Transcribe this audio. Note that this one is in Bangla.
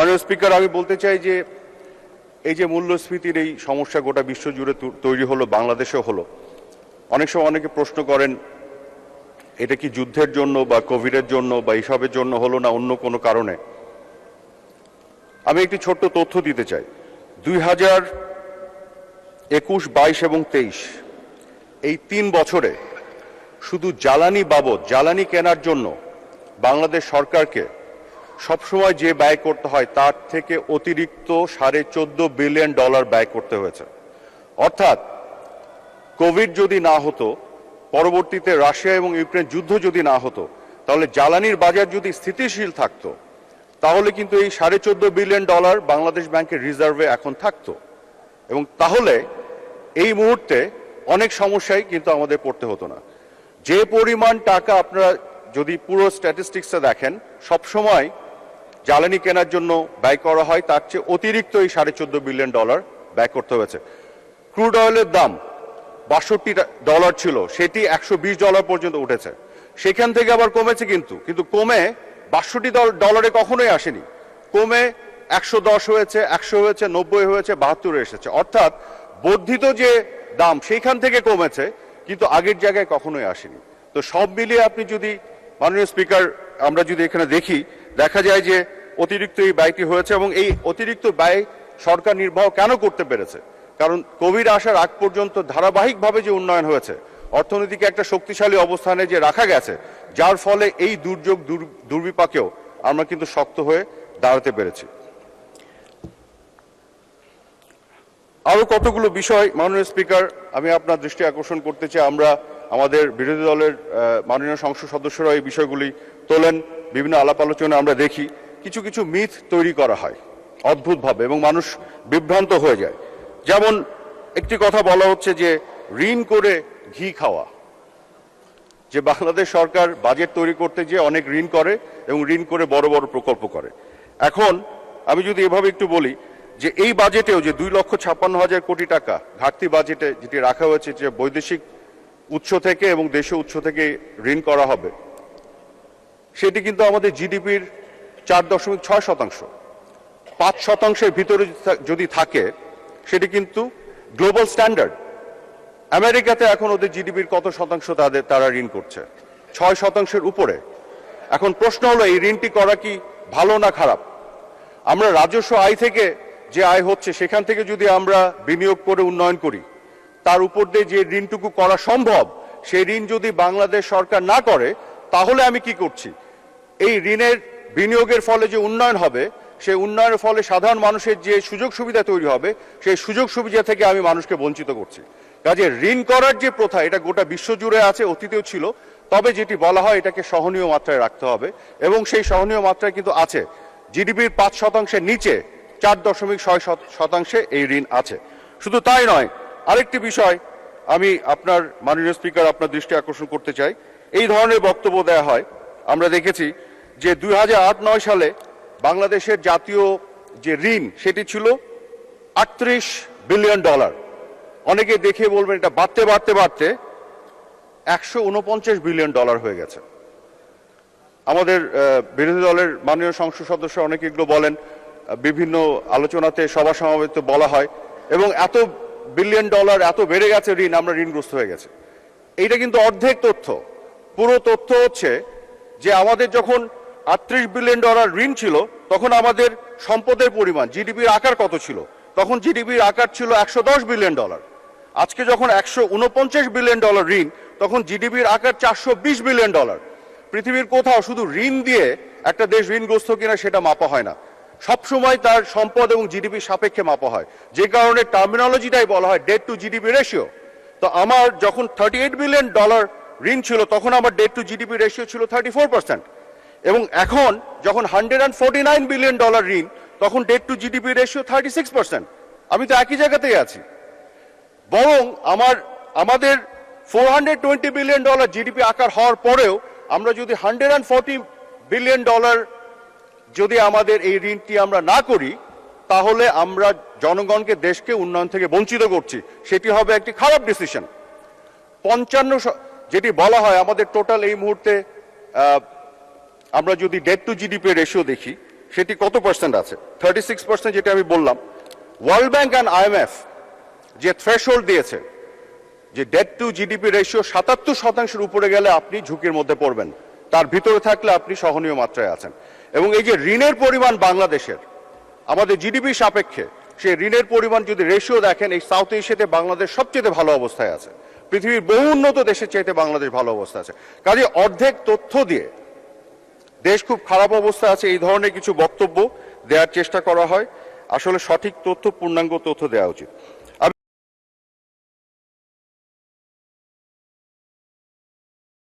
মাননীয় স্পিকার, আমি বলতে চাই যে এই যে মূল্যস্ফীতির এই সমস্যা গোটা বিশ্ব জুড়ে তৈরি হলো, বাংলাদেশেও হলো। অনেক সময় অনেকে প্রশ্ন করেন এটা কি যুদ্ধের জন্য বা কোভিডের জন্য বা এইসবের জন্য হলো না অন্য কোনো কারণে। আমি একটি ছোট্ট তথ্য দিতে চাই। 2021, 22 এবং 23 এই 3 বছরে শুধু জ্বালানি বাবদ, জ্বালানি কেনার জন্য বাংলাদেশ সরকারকে সবসময় যে ব্যয় করতে হয় তার থেকে অতিরিক্ত $14.5 বিলিয়ন ব্যয় করতে হয়েছে। অর্থাৎ কোভিড যদি না হতো, পরবর্তীতে রাশিয়া এবং ইউক্রেন যুদ্ধ যদি না হতো, তাহলে জ্বালানির বাজার যদি স্থিতিশীল থাকতো, তাহলে কিন্তু এই $14.5 বিলিয়ন বাংলাদেশ ব্যাংকের রিজার্ভে এখন থাকতো, এবং তাহলে এই মুহূর্তে অনেক সমস্যায় কিন্তু আমাদের পড়তে হতো না। যে পরিমাণ টাকা আপনারা যদি পুরো স্ট্যাটিস্টিক্সটা দেখেন, সবসময় জ্বালানি কেনার জন্য ব্যয় করা হয় তার চেয়ে অতিরিক্ত এই $14.5 বিলিয়ন ব্যয় করতে হয়েছে। ক্রুড অয়েলের দাম $62 ছিল, সেটি $120 পর্যন্ত উঠেছে। সেখান থেকে আবার কমেছে, কিন্তু কমে $62 কখনোই আসেনি। কমে 110 হয়েছে, 100 হয়েছে, 90 হয়েছে, 72 এসেছে। অর্থাৎ বর্ধিত যে দাম সেইখান থেকে কমেছে, কিন্তু আগের জায়গায় কখনোই আসেনি। তো সব মিলিয়ে আপনি যদি, মাননীয় স্পিকার, আমরা যদি এখানে দেখি, দেখা যায় যে অতিরিক্ত এই ব্যয়টি হয়েছে, এবং এই অতিরিক্ত ব্যয় সরকার নির্বাহ কেন করতে পেরেছে? কারণ কোভিড আসার আগ পর্যন্ত ধারাবাহিকভাবে যে উন্নয়ন হয়েছে, অর্থনীতিকে একটা শক্তিশালী অবস্থানে যে রাখা গেছে, যার ফলে এই দুর্যোগ দুর্বিপাকেও আমরা কিন্তু শক্ত হয়ে দাঁড়াতে পেরেছি। আরো কতগুলো বিষয়, মাননীয় স্পিকার, আমি আপনার দৃষ্টি আকর্ষণ করতে চাই। আমরা আমাদের বিরোধী দলের মাননীয় সংসদ সদস্যরা এই বিষয়গুলি তোলেন, বিভিন্ন আলাপ আলোচনা আমরা দেখি কিছু কিছু মিথ তৈরি করা হয় অদ্ভুতভাবে, এবং মানুষ বিভ্রান্ত হয়ে যায়। যেমন একটি কথা বলা হচ্ছে যে ঋণ করে ঘি খাওয়া, যে বাংলাদেশ সরকার বাজেট তৈরি করতে গিয়ে অনেক ঋণ করে এবং ঋণ করে বড় বড় প্রকল্প করে। এখন আমি যদি এভাবে একটু বলি যে এই বাজেটেও যে 2,56,000 কোটি টাকা ঘাটতি বাজেটে যেটি রাখা হয়েছে, যে বৈদেশিক উৎস থেকে এবং দেশীয় উৎস থেকে ঋণ করা হবে, সেটি কিন্তু আমাদের জিডিপির 4.6%। 5%-এর ভিতরে যদি থাকে সেটি কিন্তু গ্লোবাল স্ট্যান্ডার্ড। আমেরিকাতে এখন ওদের জিডিপির কত শতাংশ তারা ঋণ করছে? 6%-এর উপরে। এখন প্রশ্ন হলো, এই ঋণটি করা কি ভালো না খারাপ? আমরা রাজস্ব আয় থেকে যে আয় হচ্ছে সেখান থেকে যদি আমরা বিনিয়োগ করে উন্নয়ন করি, তার উপর দিয়ে যে ঋণটুকু করা সম্ভব, সেই ঋণ যদি বাংলাদেশ সরকার না করে, তাহলে আমি কি করছি? এই ঋণের বিনিয়োগের ফলে যে উন্নয়ন হবে, সেই উন্নয়নের ফলে সাধারণ মানুষের যে সুযোগ সুবিধা তৈরি হবে, সেই সুযোগ সুবিধা থেকে আমি মানুষকে বঞ্চিত করছি। কাজে ঋণ করার যে প্রথা, এটা গোটা বিশ্ব জুড়ে আছে, অতীতেও ছিল। তবে যেটি বলা হয়, এটাকে সহনীয় মাত্রায় রাখতে হবে, এবং সেই সহনীয় মাত্রায় কিন্তু আছে। জিডিপির 5%-এর নিচে 4.6% এই ঋণ আছে। শুধু তাই নয়, আরেকটি বিষয় আমি আপনার, মাননীয় স্পিকার, আপনার দৃষ্টি আকর্ষণ করতে চাই। এই ধরনের বক্তব্য দেয়া হয়, আমরা দেখেছি যে 2008-9 সালে বাংলাদেশের জাতীয় যে ঋণ, সেটি ছিল $38 বিলিয়ন। অনেকে দেখে বলবেন এটা বাড়তে বাড়তে বাড়তে $149 বিলিয়ন হয়ে গেছে। আমাদের বিরোধী দলের মাননীয় সংসদ সদস্য অনেকে এগুলো বলেন, বিভিন্ন আলোচনাতে, সভা সমাবেশে বলা হয়, এবং $1 বিলিয়ন এত বেড়ে গেছে ঋণ, আমরা ঋণগ্রস্ত হয়ে গেছে। এইটা কিন্তু অর্ধেক তথ্য। পুরো তথ্য হচ্ছে যে আমাদের যখন $38 বিলিয়ন ঋণ ছিল, তখন আমাদের সম্পদের পরিমাণ, জিডিপির আকার কত ছিল? তখন জিডিপির আকার ছিল $110 বিলিয়ন। আজকে যখন $149 বিলিয়ন ঋণ, তখন জিডিপির আকার $420 বিলিয়ন। পৃথিবীর কোথাও শুধু ঋণ দিয়ে একটা দেশ ঋণগ্রস্ত কিনা সেটা মাপা হয় না, সবসময় তার সম্পদ এবং জিডিপির সাপেক্ষে মাপা হয়, যে কারণে টার্মিনোলজিটাই বলা হয় ডেট টু জিডিপি রেশিও। তো আমার যখন $38 বিলিয়ন ঋণ ছিল, তখন আমার ডেট টু জিডিপি রেশিও ছিল 34%, এবং এখন যখন $149 বিলিয়ন ঋণ, তখন ডেট টু জিডিপি রেশিও 36%। আমি তো একই জায়গাতেই আছি। বরং আমাদের $420 বিলিয়ন জিডিপি আকার হওয়ার পরেও আমরা যদি $140 বিলিয়ন যদি আমাদের এই ঋণটি আমরা না করি, তাহলে আমরা জনগণকে, দেশকে উন্নয়ন থেকে বঞ্চিত করছি। সেটি হবে একটি খারাপ ডিসিশন। 55 যেটি বলা হয় আমাদের টোটাল এই মুহূর্তে, আমরা যদি ডেট টু জিডিপি রেশিও দেখি, সেটি কত পার্সেন্ট আছে? 36%, যেটা আমি বললাম। ওয়ার্ল্ড ব্যাংক অ্যান্ড IMF যে থ্রেশহোল্ড দিয়েছে, যে ডেট টু জিডিপি রেশিও 77% উপরে গেলে আপনি ঝুঁকির মধ্যে পড়বেন, তার ভিতরে থাকলে আপনি সহনীয় মাত্রায় আছেন। এবং এই যে ঋণের পরিমাণ বাংলাদেশের আমাদের জিডিপি সাপেক্ষে, সেই ঋণের পরিমাণ যদি রেশিও দেখেন, এই সাউথ এশিয়াতে বাংলাদেশ সবচেয়ে ভালো অবস্থায় আছে, পৃথিবীর বহু উন্নত দেশের চাইতে বাংলাদেশ ভালো অবস্থা আছে। কাজে অর্ধেক তথ্য দিয়ে দেশ খুব খারাপ অবস্থায় আছে এই ধরনের কিছু বক্তব্য দেওয়ার চেষ্টা করা হয়। আসলে সঠিক তথ্য, পূর্ণাঙ্গ তথ্য দেওয়া উচিত।